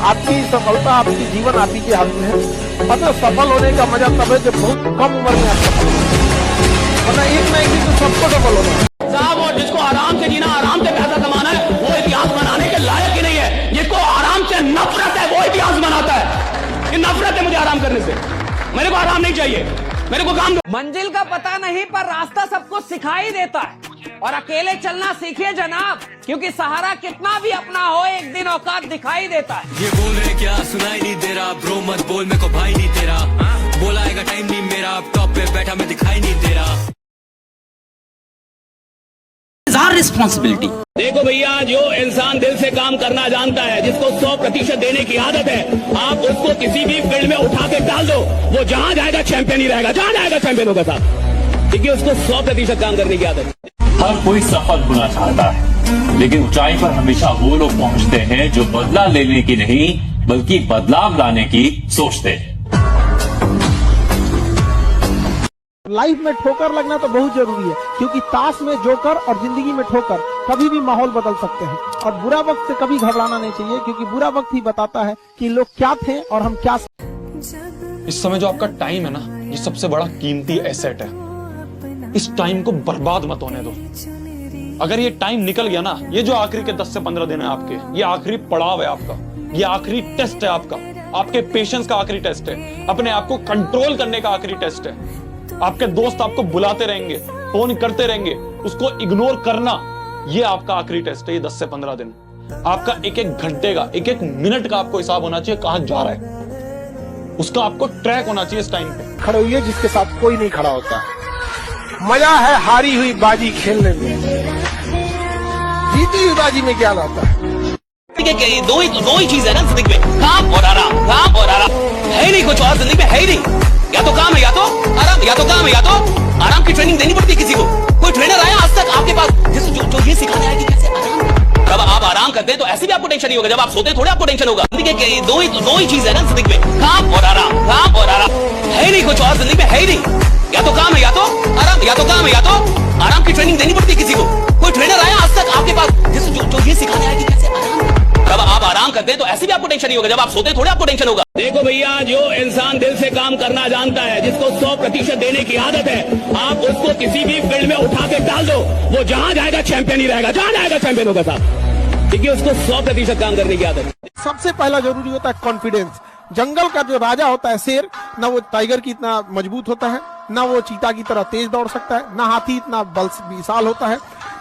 आपकी सफलता, आपकी जीवन आप ही के हाथ में है। अतः सफल होने का मजा तब है जब बहुत कम उम्र में आप सफल हो, वरना एक ना एक दिन तो सबको सफल होना है साहब। और जिसको आराम से जीना, आराम से पैसा कमाना है, वो इतिहास बनाने के लायक ही नहीं है। जिसको आराम से नफरत है वो इतिहास बनाता है। ये नफरत है मुझे आराम करने से, मेरे को आराम नहीं चाहिए, मेरे को काम। मंजिल का पता नहीं पर रास्ता सबको सिखाई देता है, और अकेले चलना सीखिए जनाब, क्योंकि सहारा कितना भी अपना हो एक दिन औकात दिखाई देता है। ये बोल रहे क्या सुनाई नहीं दे रहा, ब्रो मत बोल मेरे को भाई नहीं तेरा, बोला आएगा टाइम नहीं मेरा, अब टॉप पे बैठा मैं दिखाई नहीं दे रहा। रिस्पॉन्सिबिलिटी देखो भैया, जो इंसान दिल से काम करना जानता है, जिसको 100% देने की आदत है, आप उसको किसी भी फील्ड में उठा के डाल दो, वो जहां जाएगा चैंपियन ही रहेगा, जहां जाएगा चैंपियन होगा साहब, क्योंकि उसको 100% काम करने की आदत है। हर कोई सफल होना चाहता है, लेकिन ऊंचाई पर हमेशा वो लोग पहुंचते हैं जो बदला लेने की नहीं बल्कि बदलाव लाने की सोचते हैं। लाइफ में ठोकर लगना तो बहुत जरूरी है, क्योंकि ताश में जोकर और जिंदगी में ठोकर कभी भी माहौल बदल सकते हैं। और बुरा वक्त से कभी घबराना नहीं चाहिए, क्योंकि बुरा वक्त ही बताता है कि लोग क्या थे और हम क्या। इस समय जो आपका टाइम है ना, ये सबसे बड़ा कीमती एसेट है। इस टाइम को बर्बाद मत होने दो। अगर ये टाइम निकल गया ना, ये जो आखिरी के 10 से 15 दिन है आपके, ये आखिरी पड़ाव है आपका, ये आखिरी टेस्ट है आपका, आपके पेशेंस का आखिरी टेस्ट है, अपने आप को कंट्रोल करने का आखिरी टेस्ट है। आपके दोस्त आपको बुलाते रहेंगे, फोन करते रहेंगे, उसको इग्नोर करना, ये आपका आखिरी टेस्ट है। ये 10 से 15 दिन आपका एक एक घंटे का, एक एक मिनट का आपको हिसाब होना चाहिए, कहां जा रहा है उसका आपको ट्रैक होना चाहिए इस टाइम पे। खड़े हुई है जिसके साथ कोई नहीं खड़ा होता। मजा है हारी हुई बाजी खेलने में, जीती हुई बाजी में क्या आता है। दो ही चीज है ना जिंदगी में, काम और आराम, काम और आराम, है नहीं कुछ और जिंदगी में, है ही नहीं। या तो काम है या तो आराम, या तो काम है या तो आराम की ट्रेनिंग देनी पड़ती है किसी को। कोई ट्रेनर आया आज तक आपके पास जो ये सिखाने आया कि कैसे आराम। जब आप आराम करते हैं तो ऐसे भी आपको टेंशन नहीं होगा, जब आप सोते हैं थोड़े आपको टेंशन होगा। दो ही चीज है ना जिंदगी में, काम और आराम, काम और आराम, है नहीं कुछ और जिंदगी में, है ही नहीं। या तो काम है या तो आराम, या तो काम है या तो आराम की ट्रेनिंग देनी पड़ती है किसी को। कोई ट्रेनर आया आज तक आपके पास जो ये सिखाने आया कि कैसे आराम। जब आप आराम करते हैं तो ऐसे भी आपको टेंशन नहीं होगा, जब आप सोते हैं थोड़े आपको टेंशन होगा। देखो भैया, जो इंसान दिल से काम करना जानता है, जिसको 100% देने की आदत है, आप उसको किसी भी फील्ड में उठा के डाल दो, वो जहां जाएगा चैंपियन ही रहेगा, जहां जाएगा चैंपियन होगा साहब, क्योंकि उसको 100% काम करने की आदत है। सबसे पहला जरूरी होता है कॉन्फिडेंस। जंगल का जो राजा होता है शेर, ना वो टाइगर की इतना मजबूत होता है, ना वो चीता की तरह तेज दौड़ सकता है, ना हाथी इतना बल विशाल होता है,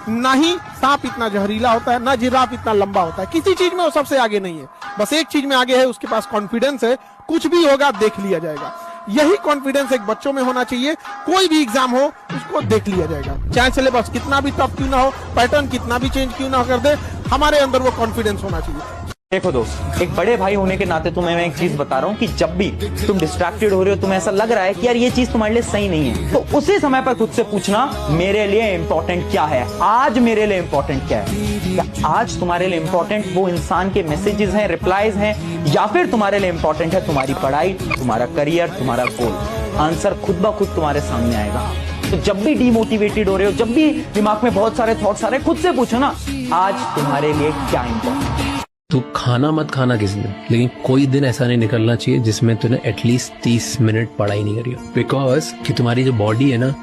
ना ही सांप इतना जहरीला होता है, ना जिराफ इतना लंबा होता है। किसी चीज में वो सबसे आगे नहीं है, बस एक चीज में आगे है, उसके पास कॉन्फिडेंस है। कुछ भी होगा देख लिया जाएगा। यही कॉन्फिडेंस एक बच्चों में होना चाहिए। कोई भी एग्जाम हो उसको देख लिया जाएगा, चाहे सिलेबस कितना भी टफ क्यों ना हो, पैटर्न कितना भी चेंज क्यों ना कर दे, हमारे अंदर वो कॉन्फिडेंस होना चाहिए। देखो दोस्त, एक बड़े भाई होने के नाते तुम्हें मैं एक चीज बता रहा हूँ कि जब भी तुम डिस्ट्रैक्टेड हो रहे हो, तुम्हें ऐसा लग रहा है कि यार ये चीज तुम्हारे लिए सही नहीं है, तो उसी समय पर खुद से पूछना मेरे लिए इंपॉर्टेंट क्या है, आज मेरे लिए इंपॉर्टेंट क्या है। क्या आज तुम्हारे लिए इंपॉर्टेंट वो इंसान के मैसेजेस हैं, रिप्लाईज हैं, या फिर तुम्हारे लिए इंपॉर्टेंट है तुम्हारी पढ़ाई, तुम्हारा करियर, तुम्हारा गोल। आंसर खुद ब खुद तुम्हारे सामने आएगा। तो जब भी डिमोटिवेटेड हो रहे हो, जब भी दिमाग में बहुत सारे थॉट्स आ रहे, खुद से पूछो ना आज तुम्हारे लिए क्या इंपॉर्टेंट है। तू खाना मत खाना किसी दिन, लेकिन कोई दिन ऐसा नहीं निकलना चाहिए जिसमें तूने एटलीस्ट 30 मिनट पढ़ाई नहीं करी हो। बिकॉज कि तुम्हारी जो बॉडी है ना,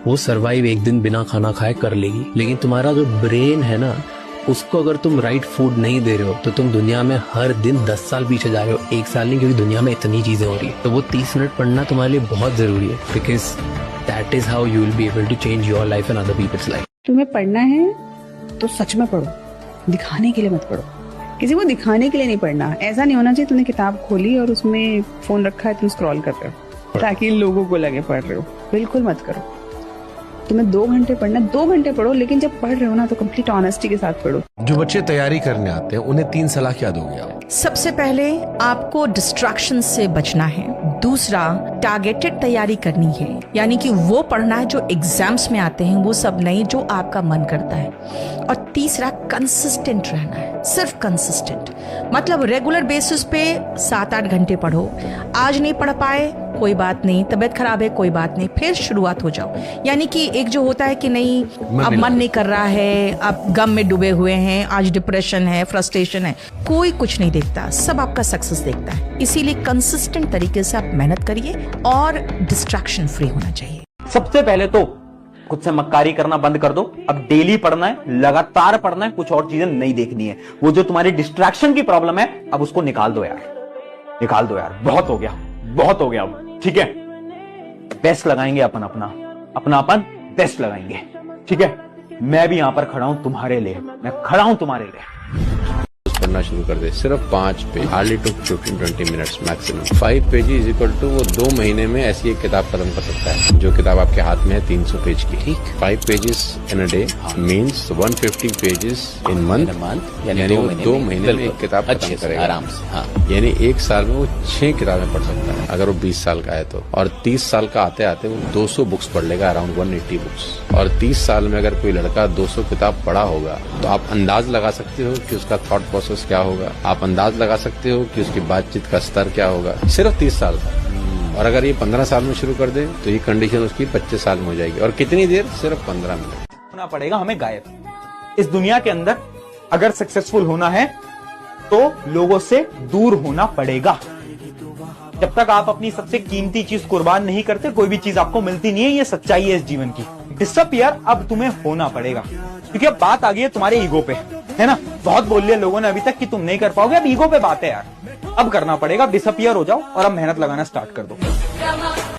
वो सरवाइव एक दिन बिना खाना खाए कर लेगी, लेकिन तुम्हारा जो ब्रेन है ना, उसको अगर तुम राइट फूड नहीं दे रहे हो तो तुम दुनिया में हर दिन 10 साल पीछे जा रहे हो, 1 साल नहीं, क्योंकि दुनिया में इतनी चीजें हो रही है। तो वो 30 मिनट पढ़ना तुम्हारे लिए बहुत जरूरी है, because that is how you will be able to change your life and other peoples life. तुम्हें पढ़ना है तो सच में पढ़ो, दिखाने के लिए मत पढ़ो। किसी को दिखाने के लिए नहीं पढ़ना। ऐसा नहीं होना चाहिए तुमने किताब खोली और उसमें फोन रखा है, तुम स्क्रॉल कर रहे हो ताकि लोगों को लगे पढ़ रहे हो। बिल्कुल मत करो। तुम्हें 2 घंटे पढ़ना, 2 घंटे पढ़ो, लेकिन जब पढ़ रहे हो ना तो कंप्लीट ऑनेस्टी के साथ पढ़ो। जो बच्चे तैयारी करने आते हैं उन्हें 3 सलाह क्या दोगे आप? सबसे पहले आपको डिस्ट्रैक्शन से बचना है। दूसरा, टारगेटेड तैयारी करनी है, यानी कि वो पढ़ना है जो एग्जाम्स में आते हैं, वो सब नहीं जो आपका मन करता है। और तीसरा, कंसिस्टेंट रहना है, सिर्फ कंसिस्टेंट, मतलब रेगुलर बेसिस पे 7-8 घंटे पढ़ो। आज नहीं पढ़ पाए, कोई बात नहीं, तबीयत खराब है कोई बात नहीं, फिर शुरुआत हो जाओ। यानी कि एक जो होता है कि नहीं अब मन नहीं कर रहा है, अब गम में डूबे हुए हैं, आज डिप्रेशन है, फ्रस्ट्रेशन है, कोई कुछ नहीं देखता, सब आपका सक्सेस देखता है। इसीलिए कंसिस्टेंट तरीके से आप मेहनत करिए और डिस्ट्रैक्शन फ्री होना चाहिए। सबसे पहले तो खुद से मक्कारी करना बंद कर दो। अब डेली पढ़ना है, लगातार पढ़ना है, कुछ और चीजें नहीं देखनी है। वो जो तुम्हारी डिस्ट्रैक्शन की प्रॉब्लम है, अब उसको निकाल दो यार, निकाल दो यार, बहुत हो गया, बहुत हो गया अब, ठीक है। बेस्ट लगाएंगे अपन बेस्ट लगाएंगे, ठीक है। मैं भी यहां पर खड़ा हूं तुम्हारे लिए, मैं खड़ा हूं तुम्हारे लिए। पढ़ना शुरू कर दे, सिर्फ 5 page, hardly took 15-20 minutes maximum. 5 page is equal to वो 2 महीने में ऐसी एक किताब खत्म कर सकता है जो किताब आपके हाथ में है 300 पेज की, ठीक। 5 pages in a day means 150 pages in month, यानी वो 2 महीने में एक किताब खत्म करेगा आराम से। हाँ, यानी 1 साल में वो 6 किताबें पढ़ सकता है अगर वो 20 साल का है तो। और 30 साल का आते आते वो 200 बुक्स पढ़ लेगा, अराउंड 180 बुक्स। और 30 साल में अगर कोई लड़का 200 किताब पढ़ा होगा तो आप अंदाज लगा सकते हो कि उसका थॉट प्रोसेस क्या होगा, आप अंदाज लगा सकते हो कि उसकी बातचीत का स्तर क्या होगा, सिर्फ 30 साल का। और अगर ये 15 साल में शुरू कर दे तो ये कंडीशन उसकी 25 साल में हो जाएगी। और कितनी देर? सिर्फ 15 मिनट। होना पड़ेगा हमें गायब। इस दुनिया के अंदर अगर सक्सेसफुल होना है तो लोगों से दूर होना पड़ेगा। जब तक आप अपनी सबसे कीमती चीज कुर्बान नहीं करते, कोई भी चीज आपको मिलती नहीं है। ये सच्चाई है इस जीवन की। डिसअपियर अब तुम्हें होना पड़ेगा, क्योंकि अब बात आ गई है तुम्हारे ईगो पे, है ना। बहुत बोल लिया लोगों ने अभी तक कि तुम नहीं कर पाओगे, अब ईगो पे बात है यार। अब करना पड़ेगा, डिसअपियर हो जाओ और अब मेहनत लगाना स्टार्ट कर दो।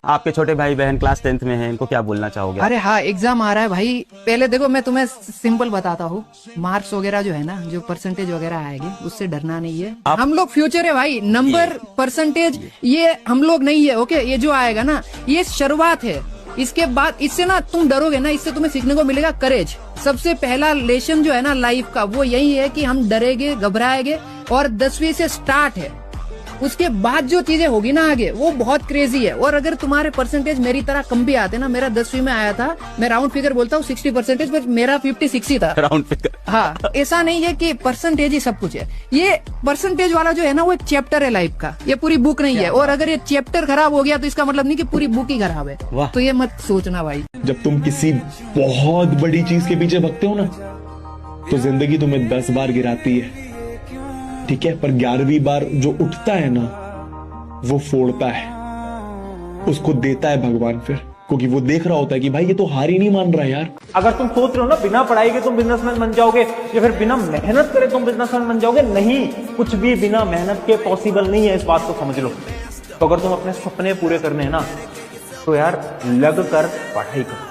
आपके छोटे भाई बहन क्लास 10th में हैं, इनको क्या बोलना चाहोगे? अरे हाँ, एग्जाम आ रहा है भाई। पहले देखो मैं तुम्हें सिंपल बताता हूँ, मार्क्स वगैरह जो है ना, जो परसेंटेज वगैरह आएगी उससे डरना नहीं है। हम लोग फ्यूचर है भाई, नंबर परसेंटेज ये हम लोग नहीं है, ओके। ये जो आएगा ना ये शुरुआत है, इसके बाद इससे ना तुम डरोगे ना, इससे तुम्हें सीखने को मिलेगा करेज। सबसे पहला लेसन जो है ना लाइफ का वो यही है कि हम डरेंगे, घबराएंगे, और 10वीं से स्टार्ट है। उसके बाद जो चीजें होगी ना आगे वो बहुत क्रेजी है। और अगर तुम्हारे परसेंटेज मेरी तरह कम भी आते ना, मेरा 10वीं में आया था, मैं राउंड फिगर बोलता हूँ 60%, बट मेरा 50-60 था राउंड फिगर। हाँ, ऐसा नहीं है कि परसेंटेज ही सब कुछ है। ये परसेंटेज वाला जो है ना वो एक चैप्टर है लाइफ का, ये पूरी बुक नहीं है। और अगर ये चैप्टर खराब हो गया तो इसका मतलब नहीं कि पूरी बुक ही खराब है, तो ये मत सोचना भाई। जब तुम किसी बहुत बड़ी चीज के पीछे भगते हो ना, तो जिंदगी तुम्हें 10 बार गिराती है, ठीक है, पर 11वीं बार जो उठता है ना वो फोड़ता है, उसको देता है भगवान फिर, क्योंकि वो देख रहा होता है कि भाई ये तो हार ही नहीं मान रहा यार। अगर तुम सोच रहे हो ना बिना पढ़ाई के तुम बिजनेसमैन बन जाओगे, या फिर बिना मेहनत करे तुम बिजनेसमैन बन जाओगे, नहीं, कुछ भी बिना मेहनत के पॉसिबल नहीं है, इस बात को समझ लो। तो अगर तुम अपने सपने पूरे करने हैं ना, तो यार लग कर पढ़ाई करो।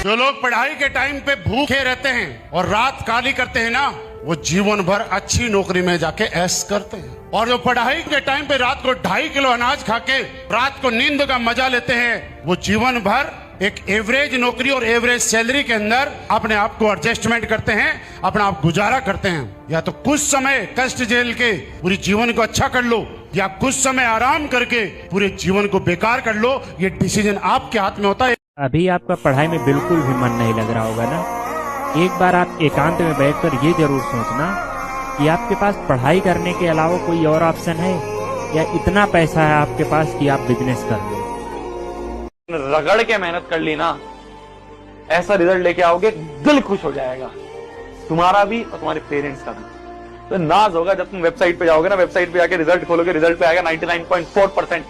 जो लोग पढ़ाई के टाइम पे भूखे रहते हैं और रात काली करते हैं ना, वो जीवन भर अच्छी नौकरी में जाके ऐश करते हैं। और जो पढ़ाई के टाइम पे रात को 2.5 किलो अनाज खाके रात को नींद का मजा लेते हैं, वो जीवन भर एक एवरेज नौकरी और एवरेज सैलरी के अंदर अपने आप को एडजस्टमेंट करते हैं, अपना आप गुजारा करते हैं। या तो कुछ समय कष्ट झेल के पूरे जीवन को अच्छा कर लो, या कुछ समय आराम करके पूरे जीवन को बेकार कर लो। ये डिसीजन आपके हाथ में होता है। अभी आपका पढ़ाई में बिल्कुल भी मन नहीं लग रहा होगा ना, एक बार आप एकांत में बैठकर ये जरूर सोचना कि आपके पास पढ़ाई करने के अलावा कोई और ऑप्शन है, या इतना पैसा है आपके पास कि आप बिजनेस कर लो। रगड़ के मेहनत कर ली ना, ऐसा रिजल्ट लेके आओगे, दिल खुश हो जाएगा, तुम्हारा भी और तुम्हारे पेरेंट्स का भी। तो नाज होगा जब तुम वेबसाइट पे जाओगे ना, वेबसाइट पे आके रिजल्ट खोलोगे, रिजल्ट पे आएगा 99.4%।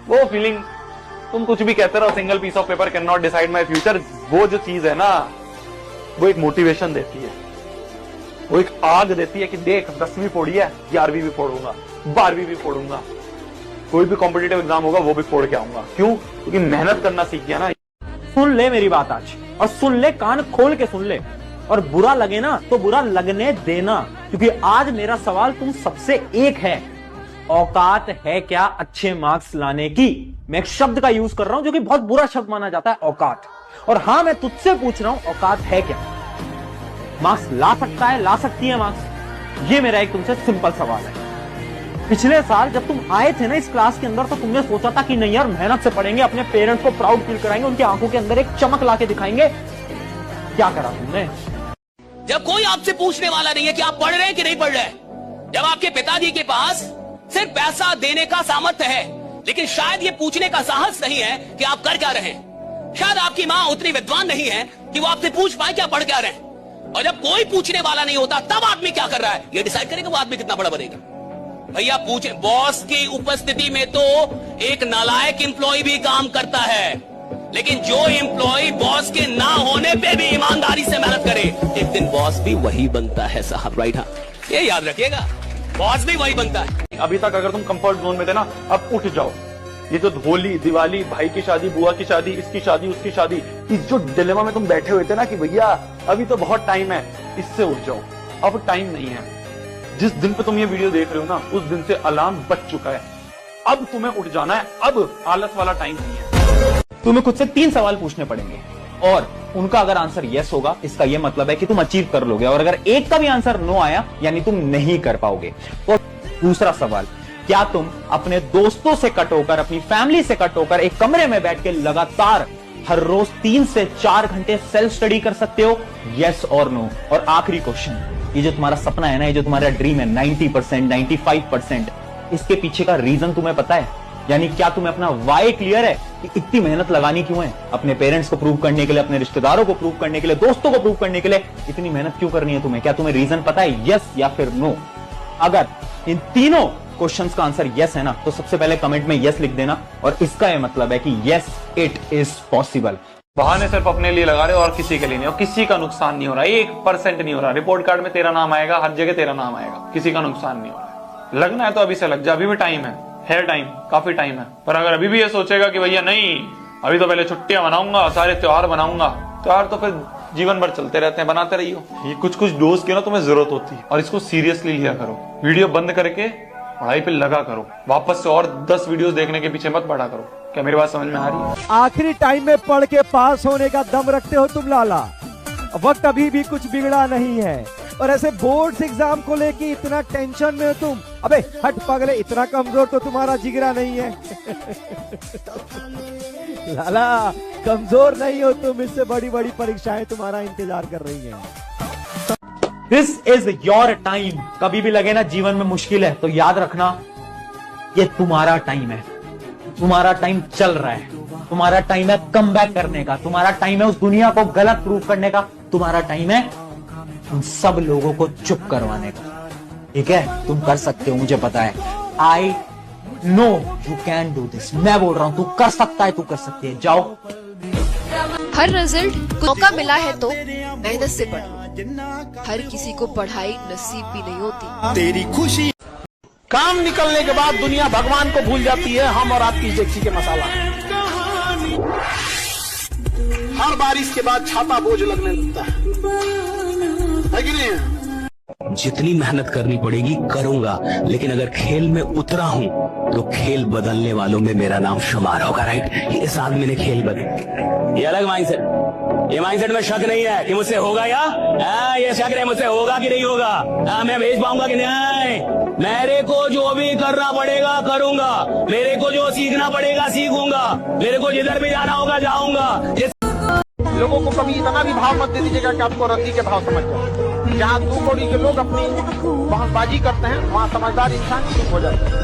वो फीलिंग, तुम कुछ भी कहते रहो, single piece of paper can not decide my future, वो जो चीज है ना, वो एक मोटिवेशन देती है, वो एक आग देती है कि देख 10वीं फोड़ी है, 11वीं भी फोड़ूंगा, 12वीं भी फोड़ूंगा, कोई भी कॉम्पिटिटिव एग्जाम होगा वो भी फोड़ के आऊंगा। क्यों? क्योंकि मेहनत करना सीख गया ना। सुन ले मेरी बात आज, और सुन ले, कान खोल के सुन ले, और बुरा लगे ना तो बुरा लगने देना, क्योंकि आज मेरा सवाल तुम सबसे एक है, औकात है क्या अच्छे मार्क्स लाने की? मैं एक शब्द का यूज कर रहा हूं जो कि बहुत बुरा शब्द माना जाता है, औकात। और हाँ, मैं तुझसे पूछ रहा हूं, औकात है क्या? मार्क्स ला सकता है, ला सकती है मार्क्स? ये मेरा एक तुमसे सिंपल सवाल है। पिछले साल जब तुम आए थे ना इस क्लास के अंदर, तो तुमने सोचा था कि नहीं यार मेहनत से पढ़ेंगे, अपने पेरेंट्स को प्राउड फील कराएंगे, उनकी आंखों के अंदर एक चमक ला के दिखाएंगे। क्या करा तुमने? जब कोई आपसे पूछने वाला नहीं है कि आप पढ़ रहे हैं कि नहीं पढ़ रहे, जब आपके पिताजी के पास सिर्फ पैसा देने का सामर्थ्य है, लेकिन शायद ये पूछने का साहस नहीं है कि आप कर क्या रहे हैं। शायद आपकी माँ उतनी विद्वान नहीं है कि वो आपसे पूछ पाए कि आप पढ़ क्या रहे हैं। और जब कोई पूछने वाला नहीं होता तब आदमी क्या कर रहा है ये डिसाइड करेगा वो आदमी कितना बड़ा बनेगा। भैया पूछे, बॉस की उपस्थिति में तो एक नालायक एम्प्लॉय भी काम करता है, लेकिन जो एम्प्लॉय बॉस के ना होने पे भी ईमानदारी से मेहनत करे एक दिन बॉस भी वही बनता है साहब। राइट, हाँ ये याद रखिएगा, बॉस भी वही बनता है। अभी तक अगर तुम कंफर्ट जोन में थे ना, अब उठ जाओ। ये जो होली, दिवाली, भाई की शादी, बुआ की शादी, इसकी शादी, उसकी शादी, इस जो डिलेमा में तुम बैठे हुए थे ना कि भैया अभी तो बहुत टाइम है, इससे उठ जाओ। अब टाइम नहीं है। जिस दिन पे तुम ये वीडियो देख रहे हो ना, उस दिन से अलार्म बज चुका है। अब तुम्हें उठ जाना है, अब आलस वाला टाइम नहीं है। तुम्हें खुद से 3 सवाल पूछने पड़ेंगे और उनका अगर आंसर यस होगा, इसका यह मतलब है कि तुम अचीव कर लोगे, और अगर एक का भी आंसर नो आया यानी तुम नहीं कर पाओगे। और दूसरा सवाल, क्या तुम अपने दोस्तों से कट होकर, अपनी फैमिली से कट होकर एक कमरे में बैठ के लगातार हर रोज 3 से 4 घंटे सेल्फ स्टडी कर सकते हो? यस और नो। और आखिरी क्वेश्चन, ये जो तुम्हारा सपना है ना, ये जो तुम्हारा ड्रीम है 90%, 95%, इसके पीछे का रीजन तुम्हें पता है? यानी क्या तुम्हें अपना वाई क्लियर है कि इतनी मेहनत लगानी क्यों है? अपने पेरेंट्स को प्रूव करने के लिए, अपने रिश्तेदारों को प्रूव करने के लिए, दोस्तों को प्रूव करने के लिए इतनी मेहनत क्यों करनी है तुम्हें? क्या तुम्हें रीजन पता है, यस या फिर नो? अगर इन तीनों क्वेश्चंस का आंसर यस है ना, तो सबसे पहले कमेंट में यस लिख देना, और इसका यह मतलब है कि यस इट इज पॉसिबल। बहाने सिर्फ अपने लिए लगा रहे हो और किसी के लिए नहीं, और किसी का नुकसान नहीं हो रहा, 1% नहीं हो रहा। रिपोर्ट कार्ड में तेरा नाम आएगा, हर जगह तेरा नाम आएगा, किसी का नुकसान नहीं हो रहा। लगना है तो अभी से लग जा, अभी भी टाइम है टाइम, काफी टाइम है। पर अगर अभी भी ये सोचेगा कि भैया नहीं, अभी तो पहले छुट्टियां मनाऊंगा, सारे त्योहार बनाऊंगा, त्योहार तो फिर जीवन भर चलते रहते हैं, बनाते रहियो। ये कुछ डोज की ना तुम्हें जरूरत होती है, और इसको सीरियसली लिया करो। वीडियो बंद करके पढ़ाई पे लगा करो, वापस से और 10 वीडियोस देखने के पीछे मत पड़ा करो। क्या मेरी बात समझ में आ रही है? आखिरी टाइम में पढ़ के पास होने का दम रखते हो तुम लाला। वक्त अभी भी कुछ बिगड़ा नहीं है, और ऐसे बोर्ड्स एग्जाम को लेके इतना टेंशन में हो तुम। अबे हट पागले, इतना कमजोर तो तुम्हारा जिगरा नहीं है। लाला कमजोर नहीं हो तुम, इससे बड़ी बड़ी परीक्षाएं तुम्हारा इंतजार कर रही हैं। This is your time. कभी भी लगे ना जीवन में मुश्किल है, तो याद रखना ये तुम्हारा टाइम है। तुम्हारा टाइम चल रहा है, तुम्हारा टाइम है कम बैक करने का, तुम्हारा टाइम है उस दुनिया को गलत प्रूव करने का, तुम्हारा टाइम है उन सब लोगों को चुप करवाने का। ठीक है, तुम कर सकते हो, मुझे पता है। I know you can do this. मैं बोल रहा हूं तू कर सकता है, तू कर सकती है। जाओ। हर रिजल्ट मौका मिला है तो मेहनत से पढ़ो। हर किसी को पढ़ाई नसीब भी नहीं होती। तेरी खुशी काम निकलने के बाद दुनिया भगवान को भूल जाती है, हम और आपकी जेक्सी के मसाला। हर बारिश के बाद छाता बोझ लगने लगता है कि नहीं? जितनी मेहनत करनी पड़ेगी करूंगा, लेकिन अगर खेल में उतरा हूं तो खेल बदलने वालों में मेरा नाम शुमार होगा। राइट, इस आदमी ने खेल बदल, ये अलग माइंडसेट। ये माइंडसेट में शक नहीं है कि मुझसे होगा या ये शक नहीं मुझसे होगा कि नहीं होगा, मैं भेज पाऊंगा कि नहीं। मेरे को जो भी करना पड़ेगा करूंगा, मेरे को जो सीखना पड़ेगा सीखूंगा, मेरे को जिधर भी जाना होगा जाऊंगा। लोगों को कभी इतना भी भाव मत दे दीजिएगा कि आपको रद्दी के भाव समझ जाए। जहाँ 2 कौड़ी के लोग अपनी बहाबाजी करते हैं, वहाँ समझदार इंसान चुप हो जाते हैं।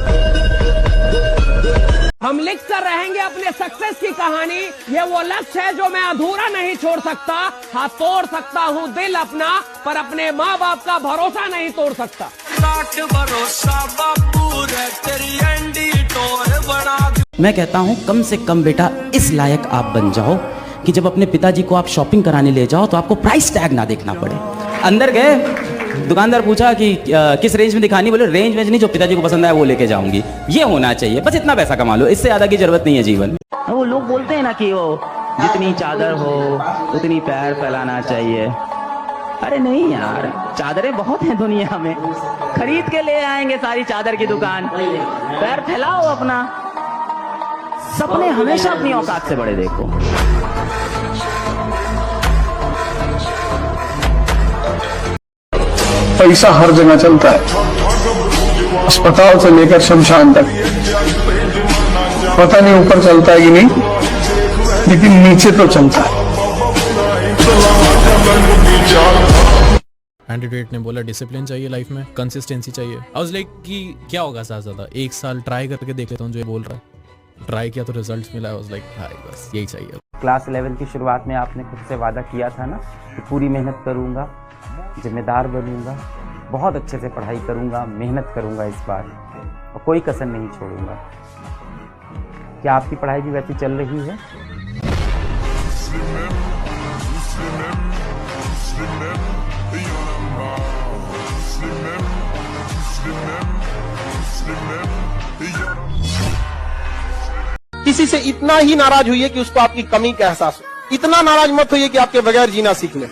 हम लिख कर रहेंगे अपने सक्सेस की कहानी। ये वो लक्ष्य है जो मैं अधूरा नहीं छोड़ सकता। हाँ, तोड़ सकता हूँ दिल अपना, पर अपने माँ बाप का भरोसा नहीं तोड़ सकता। मैं कहता हूँ कम से कम बेटा इस लायक आप बन जाओ कि जब अपने पिताजी को आप शॉपिंग कराने ले जाओ तो आपको प्राइस टैग ना देखना पड़े। अंदर गए, दुकानदार पूछा कि किस रेंज में दिखानी, बोले रेंज में नहीं, जो पिताजी को पसंद आया वो लेके जाऊंगी। ये होना चाहिए, बस इतना पैसा कमा लो, इससे ज्यादा की जरूरत नहीं है जीवन। वो लोग बोलते हैं ना कि वो जितनी चादर हो उतनी पैर फैलाना चाहिए। अरे नहीं यार, चादरें बहुत हैं दुनिया में, खरीद के ले आएंगे सारी चादर की दुकान, पैर फैलाओ अपना। सपने हमेशा अपनी औकात से बड़े देखो। पैसा हर जगह चलता है, अस्पताल से लेकर शमशान तक। पता नहीं ऊपर चलता है कि नहीं, लेकिन नीचे तो चलता है। कैंडिडेट ने बोला डिसिप्लिन चाहिए लाइफ में, कंसिस्टेंसी चाहिए। आई वाज लाइक कि क्या होगा ज्यादा, 1 साल ट्राई करके देख लेता हूँ जो ये बोल रहा है। ट्राई किया तो रिजल्ट मिला, वाज लाइक भाई बस यही चाहिए। क्लास 11 की शुरुआत में आपने खुद से वादा किया था ना कि पूरी मेहनत करूंगा, जिम्मेदार बनूंगा, बहुत अच्छे से पढ़ाई करूंगा, मेहनत करूंगा इस बार और कोई कसर नहीं छोड़ूंगा। क्या आपकी पढ़ाई भी वैसी चल रही है? किसी से इतना ही नाराज हुई है कि उसको आपकी कमी का एहसास हो। इतना नाराज मत होइए कि आपके बगैर जीना सीख ले।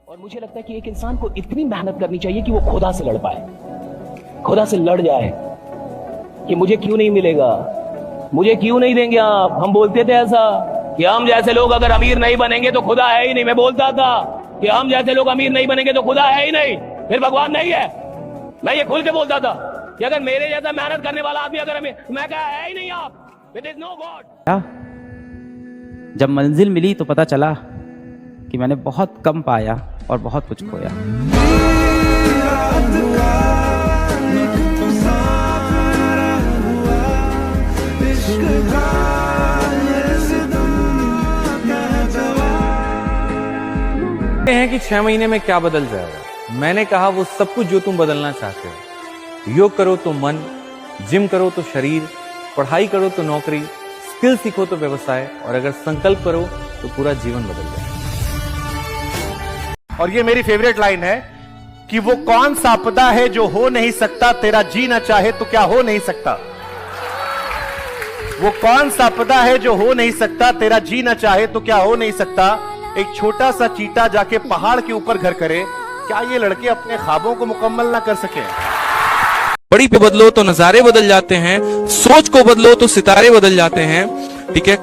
और मुझे लगता है कि एक इंसान को इतनी मेहनत करनी चाहिए कि वो खुदा से लड़ पाए, खुदा से लड़ जाए कि मुझे क्यों नहीं मिलेगा, मुझे क्यों नहीं देंगे आप। हम बोलते थे ऐसा कि हम जैसे लोग अगर अमीर नहीं बनेंगे तो खुदा है ही नहीं। मैं बोलता था कि हम जैसे लोग अमीर नहीं बनेंगे तो खुदा है ही नहीं, फिर भगवान नहीं है। मैं ये खुल के बोलता था कि अगर मेरे जैसा मेहनत करने वाला आदमी अगर मैं कहा है ही नहीं आप, इट इज नो गॉड। जब मंजिल मिली तो पता चला कि मैंने बहुत कम पाया और बहुत कुछ खोया। हैं कि 6 महीने में क्या बदल जाएगा। मैंने कहा वो सब कुछ जो तुम बदलना चाहते हो। योग करो तो मन, जिम करो तो शरीर, पढ़ाई करो तो नौकरी, स्किल सीखो तो व्यवसाय, और अगर संकल्प करो तो पूरा जीवन बदल जाए। और ये मेरी फेवरेट लाइन है कि वो कौन सा आपदा है जो हो नहीं सकता, तेरा जी ना चाहे तो क्या हो नहीं सकता। वो कौन सा आपदा है जो हो नहीं सकता, तेरा जी ना चाहे तो क्या हो नहीं सकता। एक छोटा सा चीता जाके पहाड़ के ऊपर घर करे, क्या ये लड़के अपने ख्वाबों को मुकम्मल ना कर सके? बड़ी पे बदलो तो नजारे बदल जाते हैं, सोच को बदलो तो सितारे बदल जाते हैं। ठीक है।